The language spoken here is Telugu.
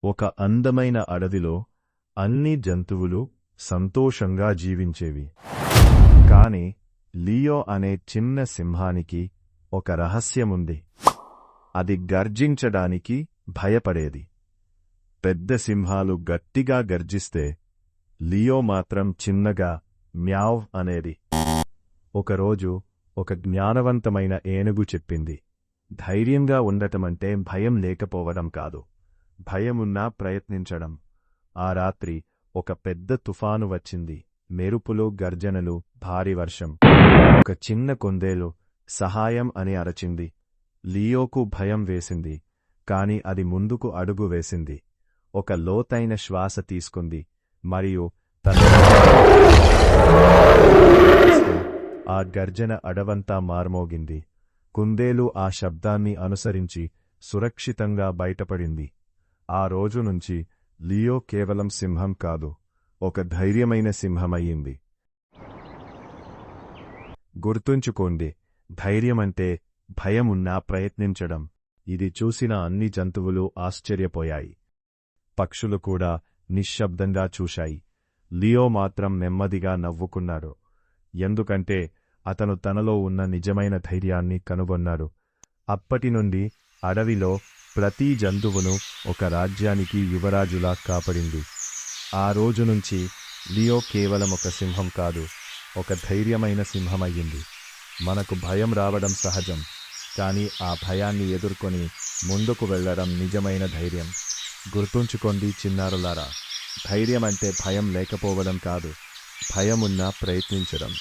ఒక అందమైన అడవిలో అన్ని జంతువులు సంతోషంగా జీవించేవి. కాని లియో అనే చిన్న సింహానికి ఒక రహస్యముంది. అది గర్జించడానికి భయపడేది. పెద్ద సింహాలు గట్టిగా గర్జిస్తే లియో మాత్రం చిన్నగా మ్యావ్ అనేది. ఒకరోజు ఒక జ్ఞానవంతమైన ఏనుగు చెప్పింది, ధైర్యంగా ఉండటమంటే భయం లేకపోవడం కాదు, భయమున్నా ప్రయత్నించడం. ఆ రాత్రి ఒక పెద్ద తుఫాను వచ్చింది. మెరుపులు, గర్జనలు, భారీ వర్షం. ఒక చిన్న కుందేలు సహాయం అని అరచింది. లియోకు భయం వేసింది, కాని అది ముందుకు అడుగు వేసింది. ఒక లోతైన శ్వాస తీసుకుంది మరియు తన ఆ గర్జన అడవంతా మార్మోగింది. కుందేలు ఆ శబ్దాన్ని అనుసరించి సురక్షితంగా బయటపడింది. ఆ రోజు నుంచి లియో కేవలం సింహం కాదు, ఒక ధైర్యమైన సింహమయ్యింది. గుర్తుంచుకోండి, ధైర్యమంటే భయమున్నా ప్రయత్నించడం. ఇది చూసిన అన్ని జంతువులు ఆశ్చర్యపోయాయి. పక్షులు కూడా నిశ్శబ్దంగా చూశాయి. లియో మాత్రం నెమ్మదిగా నవ్వుకున్నాడు, ఎందుకంటే అతను తనలో ఉన్న నిజమైన ధైర్యాన్ని కనుగొన్నాడు. అప్పటినుండి అడవిలో ప్రతి జంతువును ఒక రాజ్యానికి యువరాజులా కాపాడింది. ఆ రోజు నుంచి లియో కేవలం ఒక సింహం కాదు, ఒక ధైర్యమైన సింహమయ్యింది. మనకు భయం రావడం సహజం, కానీ ఆ భయాన్ని ఎదుర్కొని ముందుకు వెళ్లడం నిజమైన ధైర్యం. గుర్తుంచుకోండి చిన్నారులారా, ధైర్యమంటే భయం లేకపోవడం కాదు, భయమున్నా ప్రయత్నించడం.